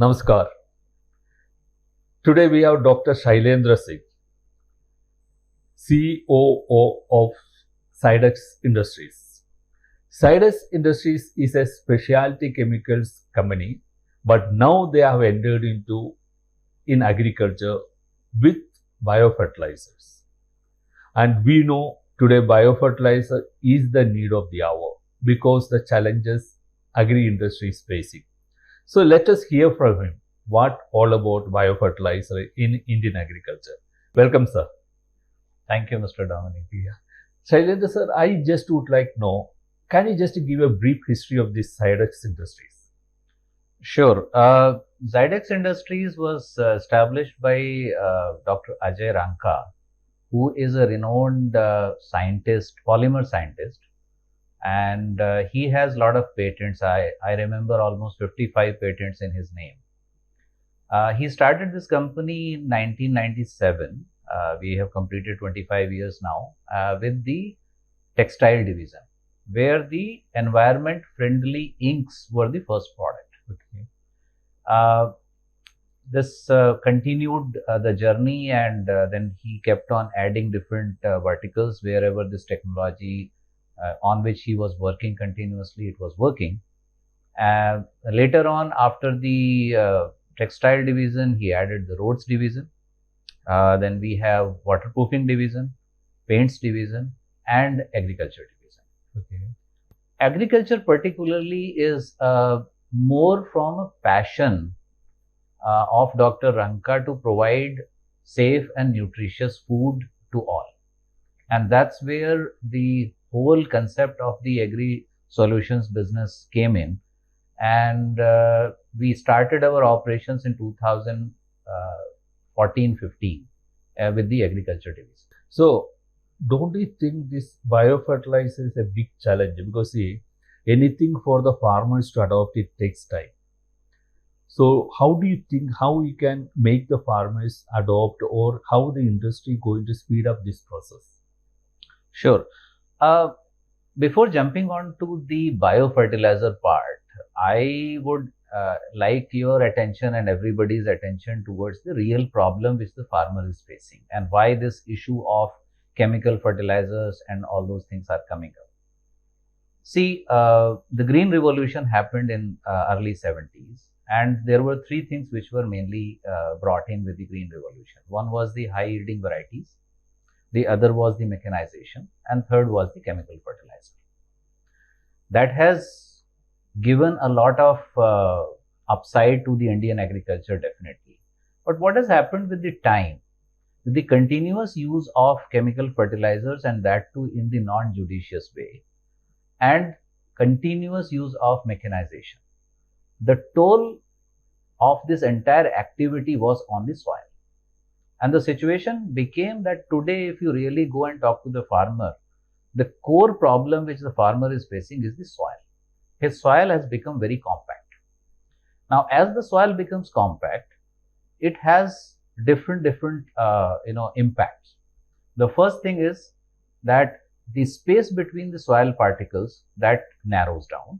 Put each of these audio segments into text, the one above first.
Namaskar. Today we have Dr. Shailendra Singh, COO of Zydex Industries. Zydex Industries is a specialty chemicals company, but now they have entered in agriculture with biofertilizers. And we know today biofertilizer is the need of the hour because the challenges agri-industry is facing. So let us hear from him what all about biofertilizer in Indian agriculture. Welcome, sir. Thank you, Mr. Dominic. Shailendra sir, I just would like to know, can you just give a brief history of this Zydex Industries? Sure. Zydex Industries was established by Dr. Ajay Ranka, who is a renowned scientist, polymer scientist, and he has a lot of patents. I remember almost 55 patents in his name. He started this company in 1997. We have completed 25 years now with the textile division, where the environment friendly inks were the first product. Okay. This continued the journey, and then he kept on adding different verticals wherever this technology on which he was working continuously, it was working. Later on, after the textile division, he added the roads division. Then we have waterproofing division, paints division, and agriculture division. Okay. Agriculture particularly is more from a passion of Dr. Ranka to provide safe and nutritious food to all. And that's where the whole concept of the agri solutions business came in. And we started our operations in 2014-15 with the agriculture division. So, don't you think this biofertilizer is a big challenge? Because see, anything for the farmers to adopt it takes time. So, how do you think how you can make the farmers adopt, or how the industry going to speed up this process? Sure. Before jumping on to the biofertilizer part, I would like your attention and everybody's attention towards the real problem which the farmer is facing and why this issue of chemical fertilizers and all those things are coming up. See, the Green Revolution happened in early 70s, and there were three things which were mainly brought in with the Green Revolution. One was the high yielding varieties, the other was the mechanization, and third was the chemical fertilizer. That has given a lot of upside to the Indian agriculture, definitely. But what has happened with the time, with the continuous use of chemical fertilizers, and that too in the non-judicious way, and continuous use of mechanization, the toll of this entire activity was on the soil. And the situation became that today, if you really go and talk to the farmer, the core problem which the farmer is facing is the soil. His soil has become very compact. Now, as the soil becomes compact, it has different impacts. The first thing is that the space between the soil particles that narrows down.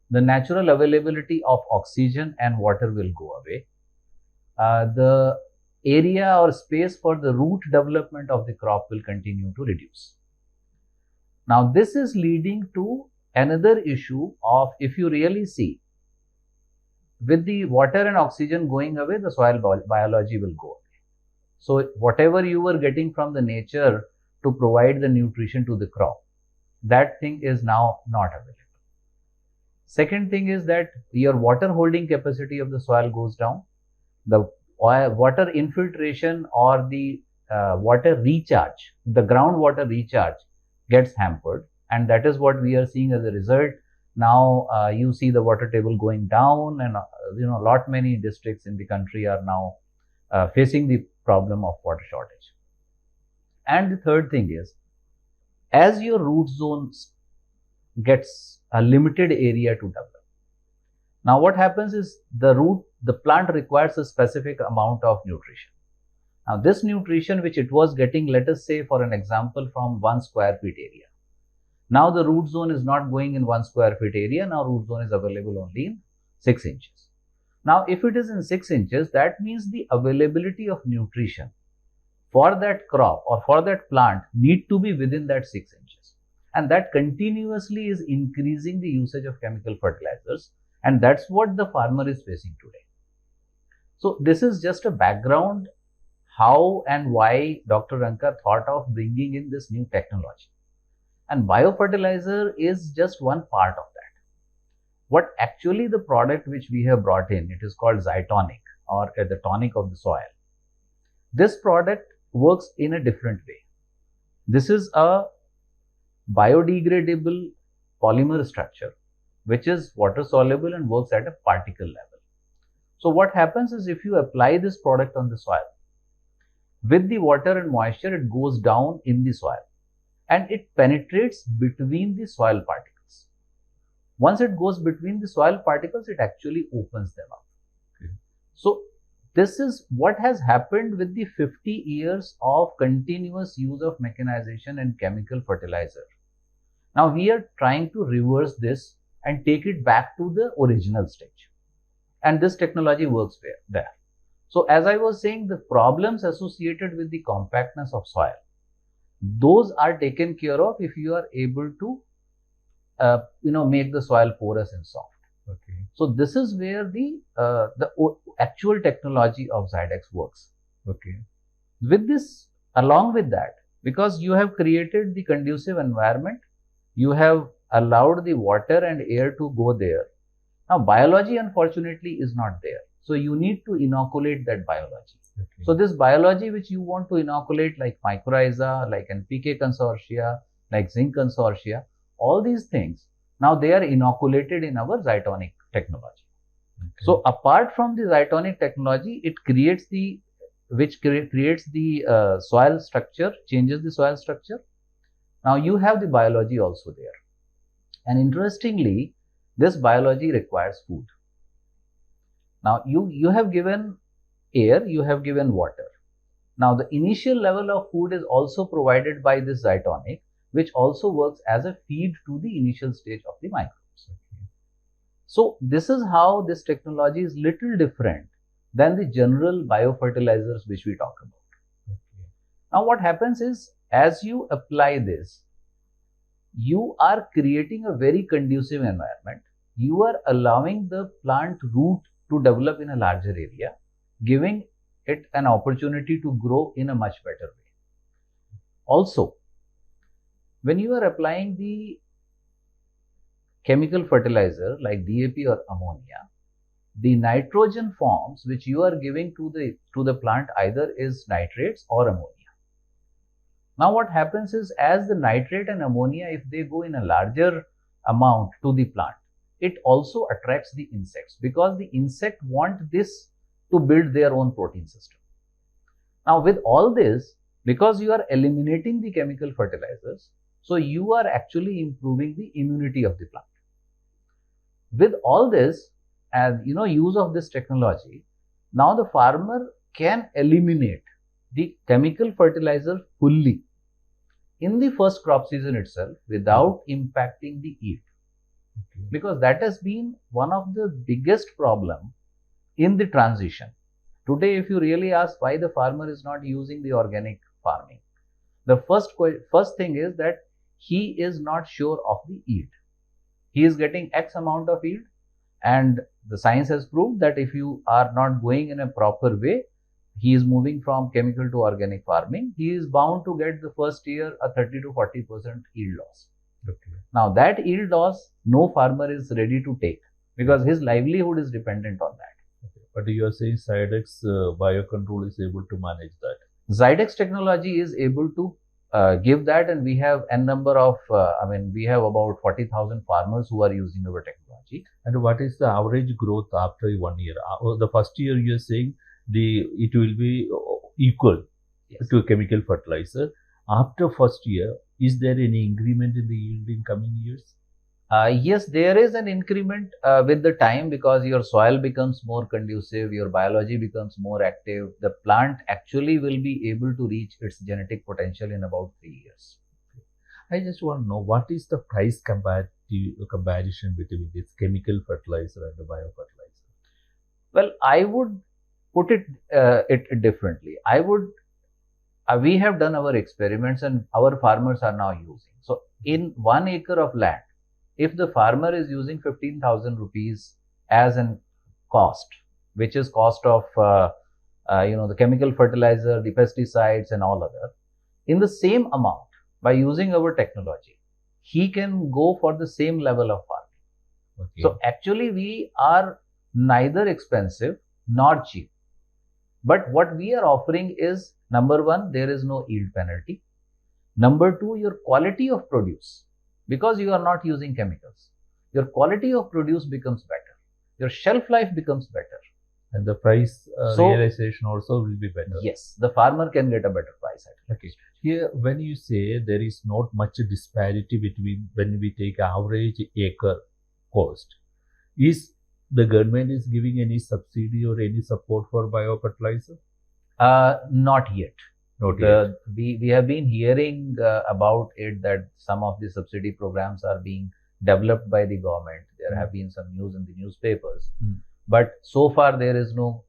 The natural availability of oxygen and water will go away. The area or space for the root development of the crop will continue to reduce. Now, this is leading to another issue of, if you really see, with the water and oxygen going away, the soil biology will go away. So, whatever you were getting from the nature to provide the nutrition to the crop, that thing is now not available. Second thing is that your water holding capacity of the soil goes down. The water infiltration or the water recharge, the groundwater recharge gets hampered, and that is what we are seeing as a result. Now you see the water table going down, and lot many districts in the country are now facing the problem of water shortage. And the third thing is, as your root zone gets a limited area to develop, now what happens is the plant requires a specific amount of nutrition. Now this nutrition which it was getting, let us say for an example, from 1 square feet area, now the root zone is not going in 1 square feet area. Now root zone is available only in 6 inches. Now, if it is in 6 inches, that means the availability of nutrition for that crop or for that plant need to be within that 6 inches. And that continuously is increasing the usage of chemical fertilizers. And that's what the farmer is facing today. So this is just a background how and why Dr. Ranka thought of bringing in this new technology. And biofertilizer is just one part of that. What actually the product which we have brought in, it is called Zytonic, or the tonic of the soil. This product works in a different way. This is a biodegradable polymer structure which is water soluble and works at a particle level. So what happens is, if you apply this product on the soil, with the water and moisture, it goes down in the soil and it penetrates between the soil particles. Once it goes between the soil particles, it actually opens them up. Okay. So this is what has happened with the 50 years of continuous use of mechanization and chemical fertilizer. Now we are trying to reverse this and take it back to the original stage. And this technology works there. So as I was saying, the problems associated with the compactness of soil, those are taken care of if you are able to make the soil porous and soft. Okay. So this is where the actual technology of Zydex works. Okay. With this, along with that, because you have created the conducive environment, you have allowed the water and air to go there. Now biology unfortunately is not there. So you need to inoculate that biology. Okay. So this biology which you want to inoculate, like mycorrhiza, like NPK consortia, like zinc consortia, all these things, now they are inoculated in our Zytonic technology. Okay. So apart from the Zytonic technology, it creates the soil structure, changes the soil structure. Now you have the biology also there. And interestingly, this biology requires food. Now you have given air, you have given water. Now the initial level of food is also provided by this Zytonic, which also works as a feed to the initial stage of the microbes. Okay. So this is how this technology is little different than the general biofertilizers which we talk about. Okay. Now what happens is, as you apply this, you are creating a very conducive environment. You are allowing the plant root to develop in a larger area, giving it an opportunity to grow in a much better way. Also, when you are applying the chemical fertilizer like DAP or ammonia, the nitrogen forms which you are giving to the plant either is nitrates or ammonia. Now what happens is, as the nitrate and ammonia, if they go in a larger amount to the plant, it also attracts the insects, because the insect want this to build their own protein system. Now with all this, because you are eliminating the chemical fertilizers, so you are actually improving the immunity of the plant. With all this, as use of this technology, now the farmer can eliminate the chemical fertilizer fully in the first crop season itself without impacting the yield. Okay. Because that has been one of the biggest problem in the transition. Today, if you really ask why the farmer is not using the organic farming, the first thing is that he is not sure of the yield. He is getting X amount of yield, and the science has proved that if you are not going in a proper way, he is moving from chemical to organic farming, he is bound to get the first year a 30 to 40% yield loss. Okay. Now that yield loss, no farmer is ready to take, because his livelihood is dependent on that. Okay. But you are saying Zydex biocontrol is able to manage that. Zydex technology is able to give that, and we have n number of, we have about 40,000 farmers who are using our technology. And what is the average growth after 1 year? The first year you are saying it will be equal, yes, to a chemical fertilizer. After first year, is there any increment in the yield in coming years? Yes, there is an increment with the time, because your soil becomes more conducive, your biology becomes more active. The plant actually will be able to reach its genetic potential in about 3 years. I just want to know, what is the price comparison between this chemical fertilizer and the biofertilizer? Well, I would put it differently. We have done our experiments and our farmers are now using. So in 1 acre of land, if the farmer is using 15,000 rupees as an cost, which is cost of the chemical fertilizer, the pesticides and all other, in the same amount, by using our technology, he can go for the same level of farming. Okay. So actually we are neither expensive nor cheap. But what we are offering is, number one, there is no yield penalty. Number two, your quality of produce, because you are not using chemicals, your quality of produce becomes better. Your shelf life becomes better. And the price So- realization also will be better. Yes, the farmer can get a better price at it. Okay. Here, when you say there is not much disparity between when we take average acre cost, is the government is giving any subsidy or any support for biofertilizer? Not yet. Not yet. We have been hearing about it, that some of the subsidy programs are being developed by the government. There have been some news in the newspapers, but so far there is no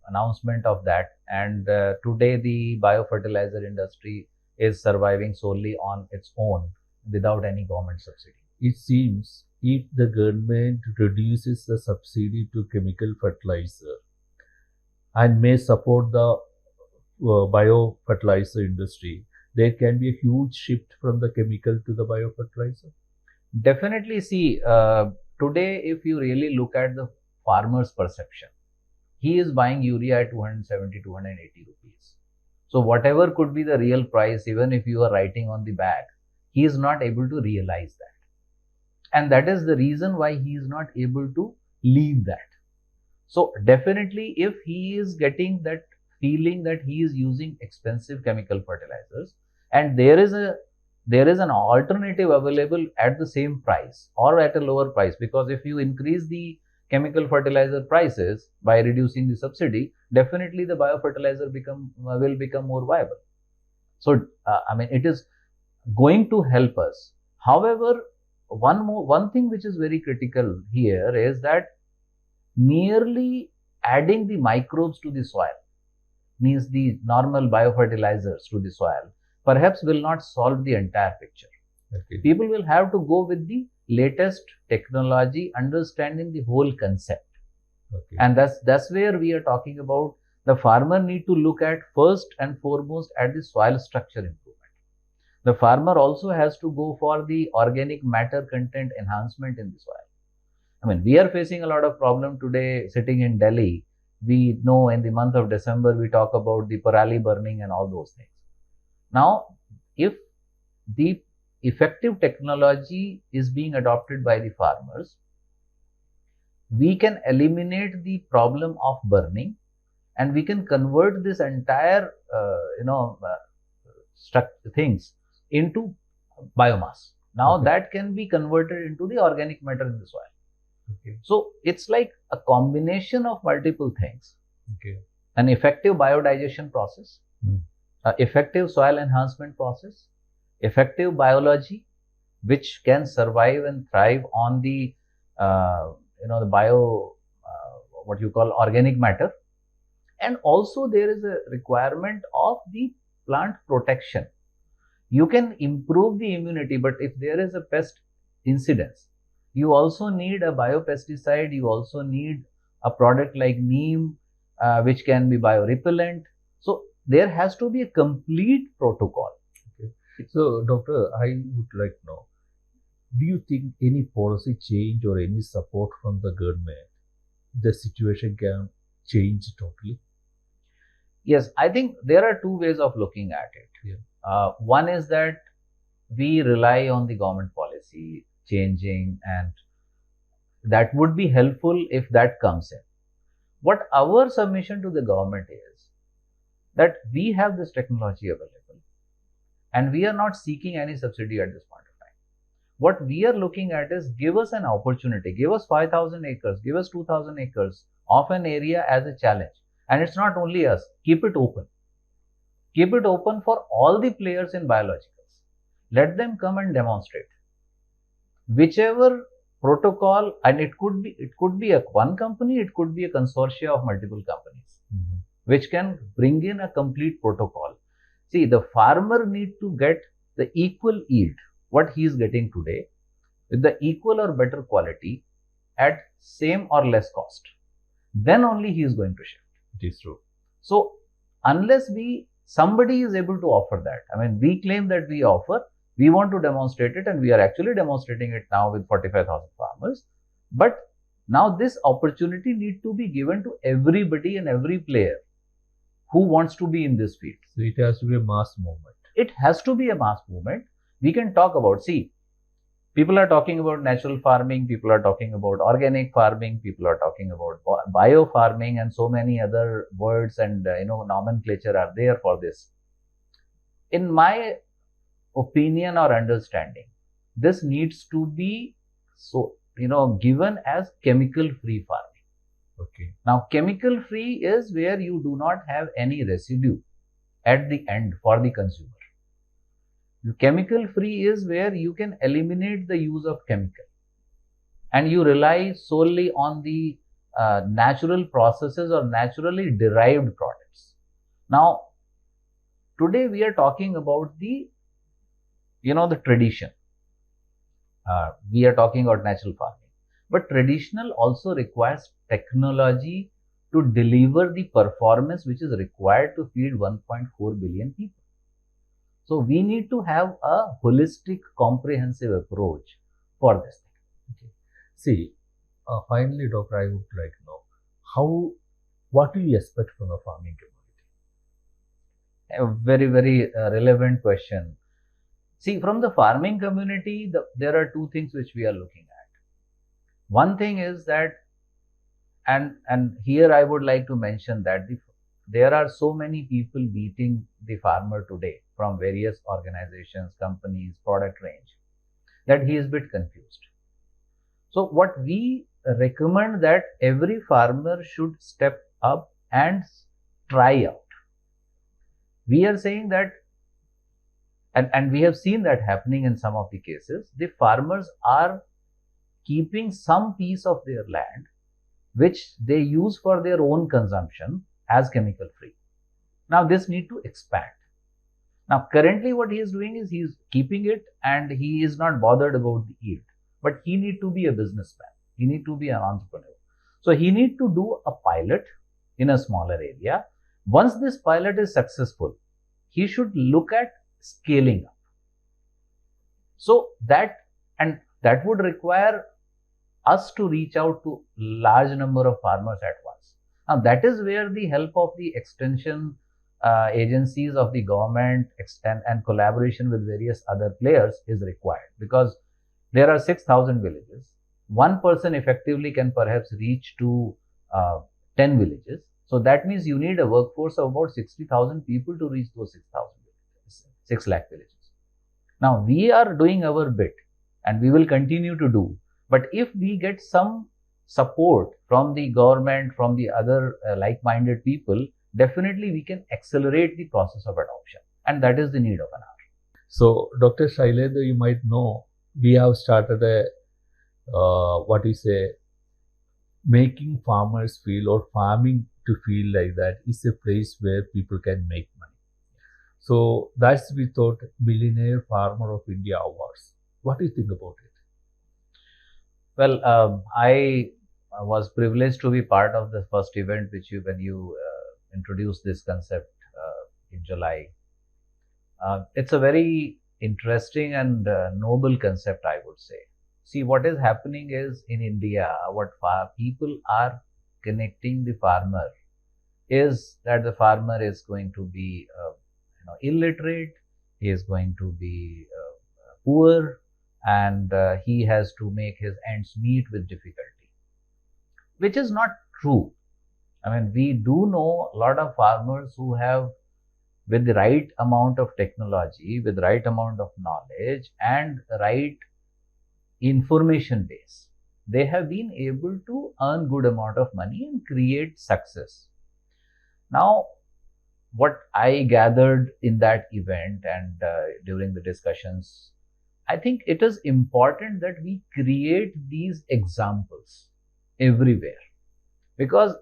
announcement of that. And today the biofertilizer industry is surviving solely on its own without any government subsidy. It seems if the government reduces the subsidy to chemical fertilizer and may support the biofertilizer industry, there can be a huge shift from the chemical to the biofertilizer. Definitely. See, today if you really look at the farmer's perception, he is buying urea at 270, 280 rupees. So whatever could be the real price, even if you are writing on the bag, he is not able to realize that. And that is the reason why he is not able to leave that. So definitely, if he is getting that feeling that he is using expensive chemical fertilizers, and there is an alternative available at the same price or at a lower price, because if you increase the chemical fertilizer prices by reducing the subsidy, definitely the biofertilizer will become more viable. So it is going to help us. However, one thing which is very critical here is that merely adding the microbes to the soil, means the normal biofertilizers to the soil, perhaps will not solve the entire picture. Okay. People will have to go with the latest technology, understanding the whole concept. Okay. And that's where we are talking about the farmer need to look at first and foremost at the soil structure improvement. The farmer also has to go for the organic matter content enhancement in the soil. We are facing a lot of problem today sitting in Delhi. We know in the month of December, we talk about the parali burning and all those things. Now, if the effective technology is being adopted by the farmers, we can eliminate the problem of burning, and we can convert this entire, things into biomass. Now Okay. that can be converted into the organic matter in the soil. Okay. So it's like a combination of multiple things. Okay. An effective biodigestion process, effective soil enhancement process, effective biology, which can survive and thrive on the the bio what you call organic matter. And also there is a requirement of the plant protection. You can improve the immunity, but if there is a pest incidence, you also need a biopesticide, you also need a product like neem, which can be biorepellent. So there has to be a complete protocol. Okay. So, doctor, I would like to know, do you think any policy change or any support from the government, the situation can change totally? Yes, I think there are two ways of looking at it. Yeah. One is that we rely on the government policy changing, and that would be helpful if that comes in. What our submission to the government is that we have this technology available and we are not seeking any subsidy at this point of time. What we are looking at is, give us an opportunity, give us 5,000 acres, give us 2,000 acres of an area as a challenge. And it's not only us, keep it open. Keep it open for all the players in biologicals. Let them come and demonstrate. Whichever protocol, and it could be a one company, it could be a consortia of multiple companies, which can bring in a complete protocol. See, the farmer need to get the equal yield, what he is getting today, with the equal or better quality at same or less cost. Then only he is going to shift. It is true. So unless somebody is able to offer that, I mean, we claim that we offer, we want to demonstrate it, and we are actually demonstrating it now with 45,000 farmers. But now this opportunity need to be given to everybody and every player who wants to be in this field. So it has to be a mass movement. It has to be a mass movement. We can talk about, see, people are talking about natural farming, people are talking about organic farming, people are talking about biofarming, and so many other words and nomenclature are there for this. In my opinion or understanding, this needs to be given as chemical free farming. Okay. Now, chemical free is where you do not have any residue at the end for the consumer. Chemical free is where you can eliminate the use of chemical and you rely solely on the natural processes or naturally derived products. Now, today we are talking about the tradition. We are talking about natural farming, but traditional also requires technology to deliver the performance which is required to feed 1.4 billion people. So we need to have a holistic, comprehensive approach for this thing. Okay. See, finally, Doctor, I would like to know what do you expect from the farming community? A very, very relevant question. See, from the farming community, there are two things which we are looking at. One thing is that, and here I would like to mention that there are so many people beating the farmer today from various organizations, companies, product range, that he is a bit confused. So what we recommend that every farmer should step up and try out. We are saying that, and we have seen that happening in some of the cases, the farmers are keeping some piece of their land which they use for their own consumption as chemical free. Now this need to expand. Now currently what he is doing is he is keeping it and he is not bothered about the yield, but he need to be a businessman. He need to be an entrepreneur. So he need to do a pilot in a smaller area. Once this pilot is successful, he should look at scaling up. So that would require us to reach out to large number of farmers at once. Now that is where the help of the extension agencies of the government and collaboration with various other players is required, because there are 6,000 villages. One person effectively can perhaps reach to 10 villages. So that means you need a workforce of about 60,000 people to reach those 6,000 villages, 6 lakh villages. Now we are doing our bit and we will continue to do. But if we get some support from the government, from the other like-minded people, definitely we can accelerate the process of adoption. And that is the need of an hour. So, Dr. Shailendra, you might know, we have started making farmers feel, or farming to feel like that is a place where people can make money. So, that's we thought Millionaire Farmer of India Awards. What do you think about it? Well, I was privileged to be part of the first event when you introduced this concept in July. It's a very interesting and noble concept, I would say. See, what is happening is in India, what people are connecting the farmer is that the farmer is going to be illiterate, he is going to be poor, and he has to make his ends meet with difficulty, which is not true. I mean, we do know a lot of farmers who have, with the right amount of technology, with the right amount of knowledge and right information base, they have been able to earn good amount of money and create success. Now, what I gathered in that event and during the discussions I think it is important that we create these examples everywhere, because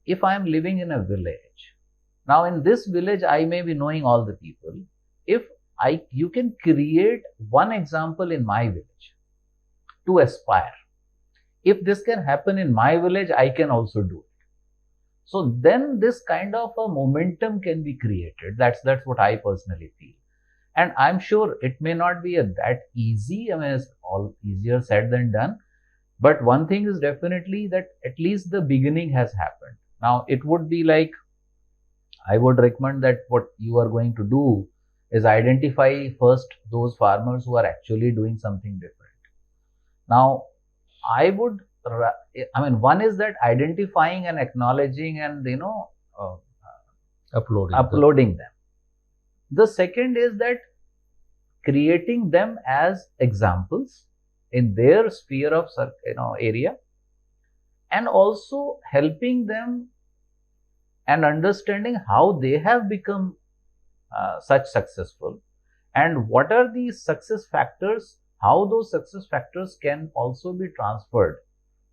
if I am living in a village, now in this village I may be knowing all the people. If you can create one example in my village to aspire. If this can happen in my village, I can also do it. So then this kind of a momentum can be created. That's what I personally feel. And I'm sure it may not be that easy. I mean, it's all easier said than done. But one thing is definitely that at least the beginning has happened. Now, it would be like, I would recommend that what you are going to do is identify first those farmers who are actually doing something different. Now, one is that identifying and acknowledging and, uploading them. The second is that creating them as examples in their sphere of, area, and also helping them and understanding how they have become such successful, and what are the success factors, how those success factors can also be transferred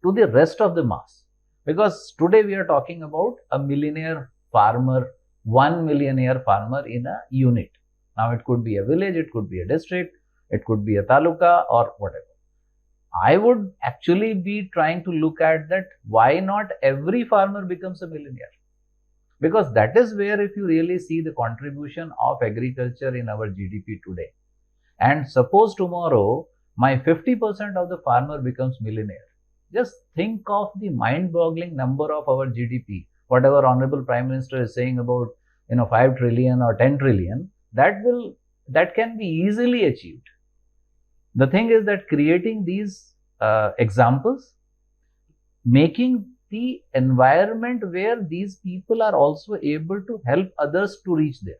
to the rest of the mass. Because today we are talking about a millionaire farmer, 1 millionaire farmer in a unit. Now it could be a village, it could be a district, it could be a taluka or whatever. I would actually be trying to look at that, why not every farmer becomes a millionaire? Because that is where, if you really see the contribution of agriculture in our GDP today, and suppose tomorrow my 50% of the farmer becomes millionaire, just think of the mind-boggling number of our GDP. Whatever Honorable Prime Minister is saying about 5 trillion or 10 trillion, that can be easily achieved. The thing is that creating these examples, making the environment where these people are also able to help others to reach there,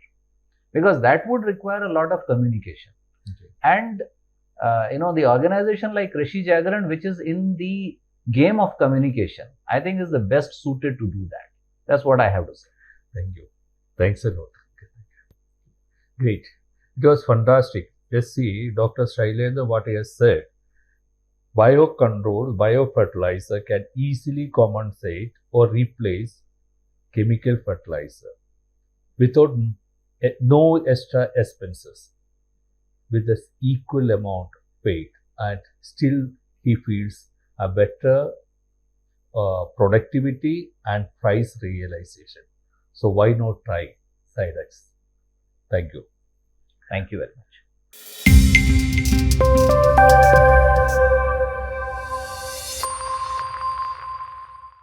because that would require a lot of communication. Okay. And the organization like Krishi Jagran, which is in the game of communication, I think is the best suited to do that. That's what I have to say. Thank you. Thanks a lot. Great. It was fantastic. Just see, Dr. Shailendra, what he has said. Biocontrol, biofertilizer can easily compensate or replace chemical fertilizer without no extra expenses, with the equal amount paid, and still he feels a better productivity and price realization. So why not try Zydex? Thank you. Thank you very much.